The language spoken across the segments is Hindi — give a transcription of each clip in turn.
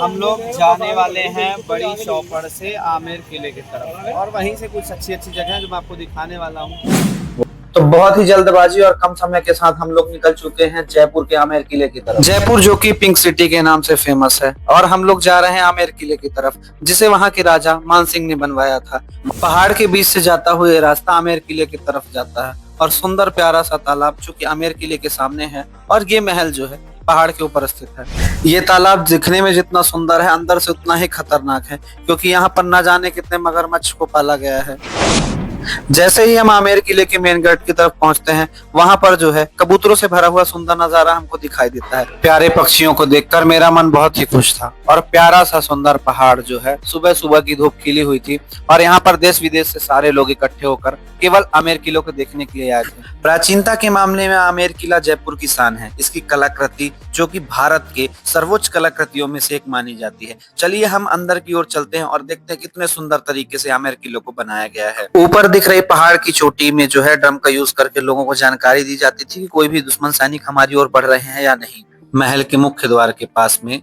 हम लोग जाने वाले हैं बड़ी चौपड़ से आमेर किले की तरफ और वहीं से कुछ अच्छी अच्छी जगह है जो मैं आपको दिखाने वाला हूँ। तो बहुत ही जल्दबाजी और कम समय के साथ हम लोग निकल चुके हैं जयपुर के आमेर किले की तरफ। जयपुर जो कि पिंक सिटी के नाम से फेमस है और हम लोग जा रहे हैं आमेर किले की तरफ, जिसे वहां के राजा मान सिंह ने बनवाया था। पहाड़ के बीच से जाता हुआ ये रास्ता आमेर किले की तरफ जाता है और सुंदर प्यारा सा तालाब जो कि आमेर किले के सामने है और ये महल जो है पहाड़ के ऊपर स्थित है। ये तालाब दिखने में जितना सुंदर है अंदर से उतना ही खतरनाक है, क्योंकि यहाँ पर न जाने कितने मगरमच्छ को पाला गया है। जैसे ही हम आमेर किले के मेन गेट की तरफ पहुंचते हैं, वहां पर जो है कबूतरों से भरा हुआ सुंदर नजारा हमको दिखाई देता है। प्यारे पक्षियों को देखकर मेरा मन बहुत ही खुश था और प्यारा सा सुंदर पहाड़ जो है, सुबह सुबह की धूप खिली हुई थी और यहाँ पर देश विदेश से सारे लोग इकट्ठे होकर केवल आमेर किले को देखने के लिए आए थे। प्राचीनता के मामले में आमेर किला जयपुर की शान है। इसकी कलाकृति जो कि भारत के सर्वोच्च कलाकृतियों में से एक मानी जाती है। चलिए हम अंदर की ओर चलते हैं और देखते हैं कितने सुंदर तरीके से आमेर किले को बनाया गया है। ऊपर दिख रही पहाड़ की चोटी में जो है ड्रम का यूज करके लोगों को जानकारी दी जाती थी कि कोई भी दुश्मन सैनिक हमारी ओर बढ़ रहे हैं या नहीं। महल के मुख्य द्वार के पास में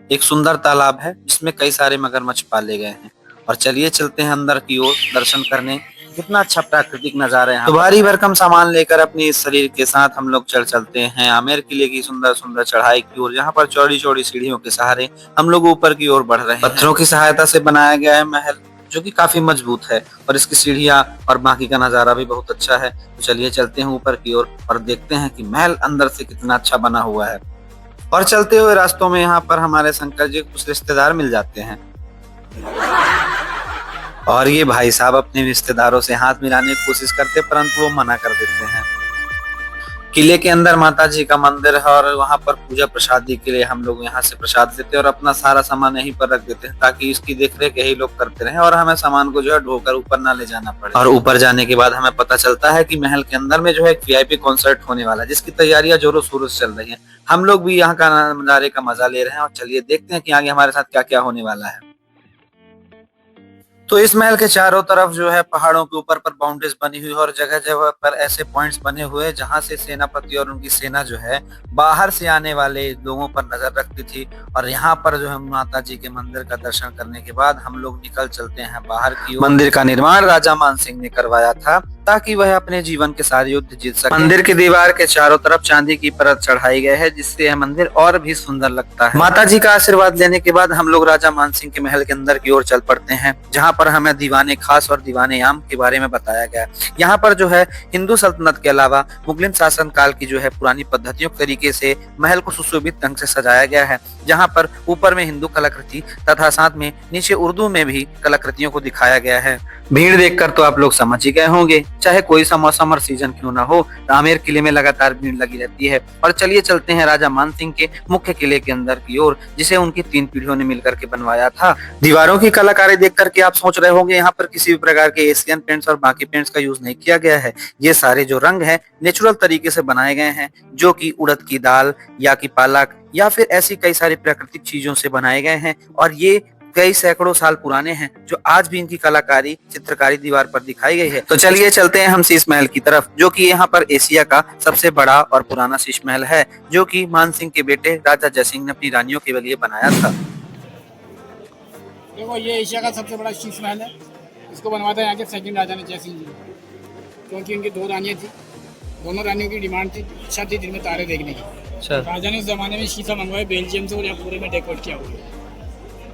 एक सुंदर तालाब है जिसमें कई सारे मगरमच्छ पाले गए हैं और चलिए चलते हैं अंदर की ओर दर्शन करने। कितना अच्छा प्राकृतिक नजारा है। तो भारी भरकम सामान लेकर अपने इस शरीर के साथ हम लोग चलते हैं आमेर किले की सुंदर सुंदर चढ़ाई की ओर, जहाँ पर चौड़ी चौड़ी सीढ़ियों के सहारे हम लोग ऊपर की ओर बढ़ रहे हैं। पत्थरों की सहायता से बनाया गया है महल जो कि काफी मजबूत है और इसकी सीढ़ियां और बाकी का नजारा भी बहुत अच्छा है। तो चलिए चलते हैं ऊपर की ओर और देखते हैं कि महल अंदर से कितना अच्छा बना हुआ है। और चलते हुए रास्तों में यहाँ पर हमारे शंकर जी कुछ रिश्तेदार मिल जाते हैं और ये भाई साहब अपने रिश्तेदारों से हाथ मिलाने की कोशिश करते, परंतु वो मना कर देते हैं। किले के अंदर माता जी का मंदिर है और वहां पर पूजा प्रसादी के लिए हम लोग यहाँ से प्रसाद लेते हैं और अपना सारा सामान यहीं पर रख देते हैं ताकि इसकी देखरेख यही लोग करते रहें और हमें सामान को जो है ढोकर ऊपर ना ले जाना पड़े। और ऊपर जाने के बाद हमें पता चलता है कि महल के अंदर में जो है एक वीआईपी कॉन्सर्ट होने वाला है, जिसकी तैयारियां जोरों शोरों से चल रही है। हम लोग भी यहाँ का नजारे का मजा ले रहे हैं और चलिए देखते हैं कि आगे हमारे साथ क्या क्या होने वाला है। तो इस महल के चारों तरफ जो है पहाड़ों के ऊपर पर बाउंड्रीज बनी हुई है और जगह जगह पर ऐसे पॉइंट्स बने हुए हैं जहां से सेनापति और उनकी सेना जो है बाहर से आने वाले लोगों पर नजर रखती थी। और यहाँ पर जो है माता जी के मंदिर का दर्शन करने के बाद हम लोग निकल चलते हैं बाहर की ओर। मंदिर का निर्माण राजा मान सिंह ने करवाया था ताकि वह अपने जीवन के सारे युद्ध जीत सके। मंदिर की दीवार के चारों तरफ चांदी की परत चढ़ाई गई है जिससे यह मंदिर और भी सुंदर लगता है। माता जी का आशीर्वाद लेने के बाद हम लोग राजा मान सिंह के महल के अंदर की ओर चल पड़ते हैं, जहाँ पर हमें दीवाने खास और दीवाने आम के बारे में बताया गया। यहाँ पर जो है हिंदू सल्तनत के अलावा मुगलिन शासन काल की जो है पुरानी पद्धतियों के तरीके से महल को सुशोभित ढंग से सजाया गया है, जहाँ पर ऊपर में हिंदू कलाकृति तथा साथ में नीचे उर्दू में भी कलाकृतियों को दिखाया गया है। भीड़ देखकर तो आप लोग समझ ही गए होंगे, चाहे कोई सा मौसम और सीजन क्यों ना हो, आमेर किले में लगातार भीड़ लगी रहती है। और चलिए चलते हैं राजा मान सिंह के मुख्य किले के अंदर की ओर, जिसे उनकी 3 पीढ़ियों ने मिलकर के बनवाया था। दीवारों की कलाकारी देख करके आप सोच रहे होंगे यहाँ पर किसी भी प्रकार के एशियन पेंट्स और बाकी पेंट्स का यूज नहीं किया गया है। ये सारे जो रंग है नेचुरल तरीके से बनाए गए हैं, जो कि उड़द की दाल या की पालक या फिर ऐसी कई सारी प्राकृतिक चीजों से बनाए गए हैं और ये कई सैकड़ों साल पुराने हैं, जो आज भी इनकी कलाकारी चित्रकारी दीवार पर दिखाई गई है। तो चलिए चलते हैं हम शीश महल की तरफ, जो कि यहाँ पर एशिया का सबसे बड़ा और पुराना शीश महल है, जो कि मान सिंह के बेटे राजा जयसिंह ने अपनी रानियों के लिए बनाया था। देखो ये एशिया का सबसे बड़ा शीश महल है। इसको बनवाया था यहाँ के सेकंड राजा ने, जयसिंह जी, क्योंकि उनकी 2 रानियाँ थी। दोनों रानियों की डिमांड थी, इच्छा थी दिन में तारे देखने की। राजा ने उस जमाने में शीशा मंगवाया बेल्जियम से और यहाँ पूरे में डेकोरेट किया हुआ है।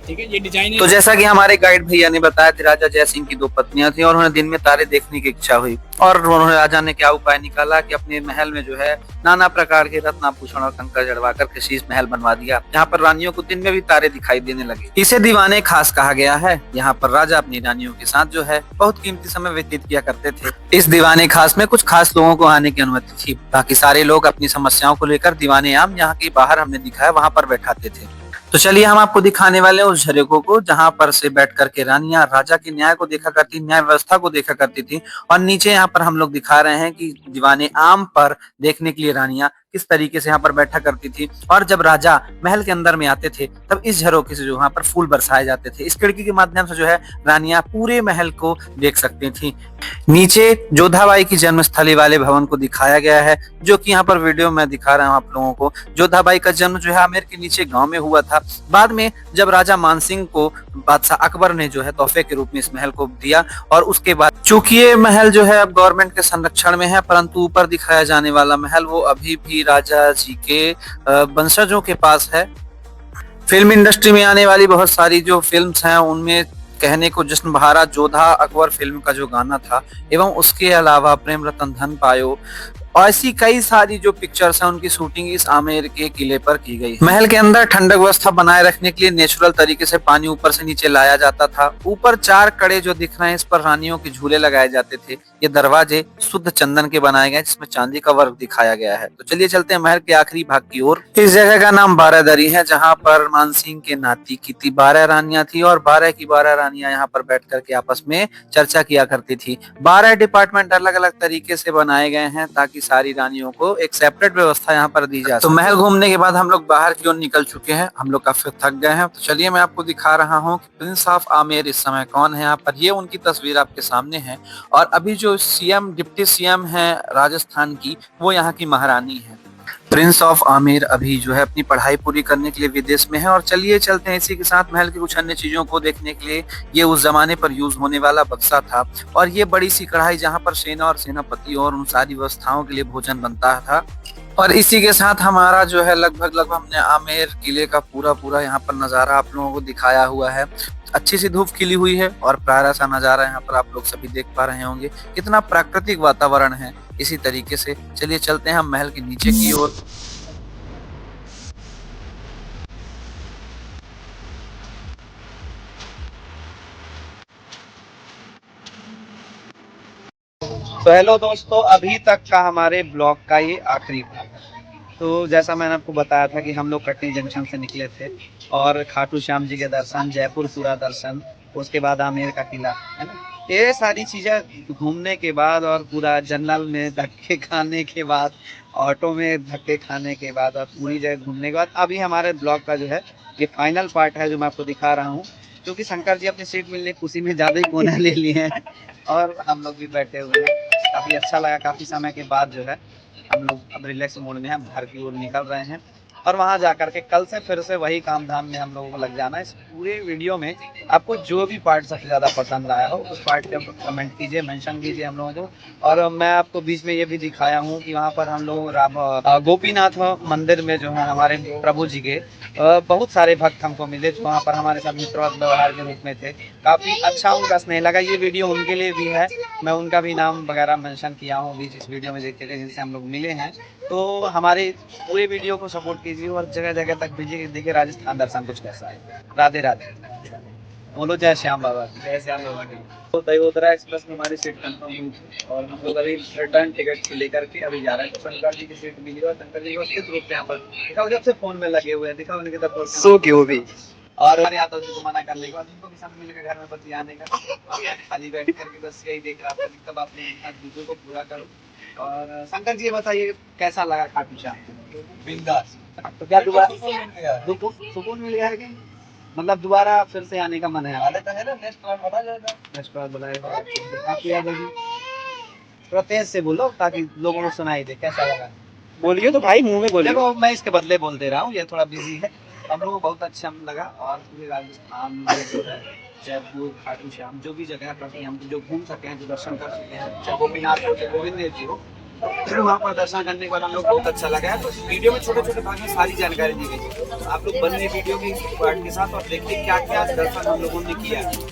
ठीक है, ये डिजाइन। तो जैसा कि हमारे गाइड भैया ने बताया था, राजा जयसिंह की 2 पत्नियां थी और उन्हें दिन में तारे देखने की इच्छा हुई और उन्होंने राजा ने क्या उपाय निकाला कि अपने महल में जो है नाना प्रकार के रत्नाभूषण और कंकड़ जड़वा करके शीश महल बनवा दिया, जहाँ पर रानियों को दिन में भी तारे दिखाई देने लगे। इसे दीवाने खास कहा गया है। यहाँ पर राजा अपनी रानियों के साथ जो है बहुत कीमती समय व्यतीत किया करते थे। इस दीवाने खास में कुछ खास लोगों को आने की अनुमति थी, बाकी सारे लोग अपनी समस्याओं को लेकर दीवाने आम यहाँ के बाहर हमने दिखाया वहां पर बैठाते थे। तो चलिए हम आपको दिखाने वाले हैं उस झरेकों को, जहां पर से बैठ करके रानियां राजा के न्याय को देखा करती, न्याय व्यवस्था को देखा करती थी। और नीचे यहाँ पर हम लोग दिखा रहे हैं कि दीवाने आम पर देखने के लिए रानियां किस तरीके से यहाँ पर बैठा करती थी। और जब राजा महल के अंदर में आते थे तब इस झरोखे से जो यहाँ पर फूल बरसाए जाते थे। इस खिड़की के माध्यम से जो है रानियां पूरे महल को देख सकती थी। नीचे जोधाबाई की जन्मस्थली वाले भवन को दिखाया गया है, जो कि यहाँ पर वीडियो में दिखा रहा हूँ आप लोगों को। जोधाबाई का जन्म जो है आमेर के नीचे गांव में हुआ था। बाद में जब राजा मानसिंह को बादशाह अकबर ने जो है तोहफे के रूप में इस महल को दिया, और उसके बाद चूंकि ये महल जो है अब गवर्नमेंट के संरक्षण में है, परंतु ऊपर दिखाया जाने वाला महल वो अभी भी राजा जी के वंशजों के पास है। फिल्म इंडस्ट्री में आने वाली बहुत सारी जो फिल्म्स हैं उनमें कहने को जश्न बहारा जोधा अकबर फिल्म का जो गाना था, एवं उसके अलावा प्रेम रतन धन पायो, ऐसी कई सारी जो पिक्चर्स हैं उनकी शूटिंग इस आमेर के किले पर की गई। महल के अंदर ठंडक व्यवस्था बनाए रखने के लिए नेचुरल तरीके से पानी ऊपर से नीचे लाया जाता था। ऊपर 4 कड़े जो दिख रहे हैं इस पर रानियों के झूले लगाए जाते थे। ये दरवाजे शुद्ध चंदन के बनाए गए जिसमें चांदी का वर्क दिखाया गया है। तो चलिए चलते हैं महल के आखिरी भाग की ओर। इस जगह का नाम बारादरी है, जहाँ पर मानसिंह के नाती की 12 रानियां थी और 12 की 12 रानियां यहाँ पर बैठ करके आपस में चर्चा किया करती थी। 12 डिपार्टमेंट अलग अलग तरीके से बनाए गए हैं ताकि सारी रानियों को एक सेपरेट व्यवस्था यहाँ पर दी जा सके। तो महल घूमने के बाद हम लोग बाहर की ओर निकल चुके हैं। हम लोग काफी थक गए हैं, तो चलिए मैं आपको दिखा रहा हूँ कि प्रिंस ऑफ आमेर इस समय कौन है यहाँ पर। ये उनकी तस्वीर आपके सामने है, और अभी जो सीएम डिप्टी सीएम है राजस्थान की, वो यहाँ की महारानी है। प्रिंस ऑफ आमेर अभी जो है अपनी पढ़ाई पूरी करने के लिए विदेश में है। और चलिए चलते हैं इसी के साथ महल की कुछ अन्य चीजों को देखने के लिए। ये उस जमाने पर यूज होने वाला बक्सा था, और ये बड़ी सी कढ़ाई जहाँ पर सेना और सेनापति और उन सारी व्यवस्थाओं के लिए भोजन बनता था। और इसी के साथ हमारा जो है लगभग हमने आमेर किले का पूरा यहाँ पर नजारा आप लोगों को दिखाया हुआ है। अच्छी सी धूप खिली हुई है और प्यारा सा नजारा यहाँ पर आप लोग सभी देख पा रहे होंगे। कितना प्राकृतिक वातावरण है। इसी तरीके से चलिए चलते हैं हम महल के नीचे की ओर। तो हेलो दोस्तों, अभी तक का हमारे ब्लॉग का ये आखिरी भाग। तो जैसा मैंने आपको बताया था कि हम लोग कटनी जंक्शन से निकले थे और खाटू श्याम जी के दर्शन, जयपुर पूरा दर्शन, उसके बाद आमेर का किला, है ना, ये सारी चीज़ें घूमने के बाद और पूरा जनरल में धक्के खाने के बाद, ऑटो में धक्के खाने के बाद और पूरी जगह घूमने के बाद अभी हमारे ब्लॉग का जो है ये फाइनल पार्ट है जो मैं आपको दिखा रहा हूँ। क्योंकि शंकर जी अपनी सीट मिलने खुशी में ज़्यादा ही कोने ले लिए हैं और हम लोग भी बैठे हुए हैं। काफ़ी अच्छा लगा। काफ़ी समय के बाद जो है हम लोग अब रिलैक्स मोड में हम घर की ओर निकल रहे हैं और वहाँ जा कर के कल से फिर से वही काम धाम में हम लोगों को लग जाना है। इस पूरे वीडियो में आपको जो भी पार्ट सबसे ज़्यादा पसंद आया हो उस पार्ट पे कमेंट कीजिए, मेंशन कीजिए हम लोगों को। और मैं आपको बीच में ये भी दिखाया हूँ कि वहाँ पर हम लोग गोपीनाथ मंदिर में जो है हमारे प्रभु जी के बहुत सारे भक्त हमको मिले जो वहाँ पर हमारे साथ मित्रवत व्यवहार के रूप में थे। काफ़ी अच्छा उनका स्नेह लगा। ये वीडियो उनके लिए भी है, मैं उनका भी नाम वगैरह मेंशन किया हूँ बीच इस वीडियो में देखे थे जिनसे हम लोग मिले हैं। तो हमारे पूरे वीडियो को सपोर्ट कीजिए और जगह जगह तक भेजिए। देखिए राजस्थान दर्शन कुछ कैसा है। राधे राधे, बोलो जय श्याम बाबा, जय श्याम बाबा की। तो दयोदरा एक्सप्रेस में हमारी सीट कंफर्म हुई थी और हम लोग अभी रिटर्न टिकट लेकर के अभी जा रहे हैं। तो शंकर जी की सीट मिली और शंकर जी को किस रूप में यहाँ पर दिखाओ, जब से फोन में लगे हुए हैं, दिखाओ उनकी तरफ सो के वो भी। और हमारे यादव जी को मना करने के बाद उनको भी साथ मिलकर घर में बच्चे आने का खाली बैठ करके बस यही देख रहा था कि कब अपने दूसरों को पूरा करो। और शंकर जी बताइए कैसा लगा खाटू श्याम? बिंदास। तो क्या दोबारा सुकून मिल गया है कि मतलब दोबारा फिर से आने का मन है? नेक्स्ट बार बुलाएगा। आपको यादव जी थोड़ा तेज से बोलो ताकि लोगों को सुनाई दे। कैसा लगा? बोलिए तो भाई, मुंह में बोलिए। देखो मैं इसके बदले बोल दे रहा हूँ, ये थोड़ा बिजी है। हम लोगों को बहुत अच्छा लगा और पूरे राजस्थान में जो है जयपुर, खाटू श्याम, जो भी जगह पर हम जो घूम सके हैं, जो दर्शन कर सके हैं, चाहे गोपीनाथ हो, चाहे गोविंद देव जी हो, वहाँ पर दर्शन करने के बाद हम लोग बहुत अच्छा लगा है। तो वीडियो में छोटे छोटे भाग में सारी जानकारी दी गई। आप लोग बने वीडियो के इस पार्ट के साथ और देखिए क्या क्या दर्शन हम लोगों ने किया है।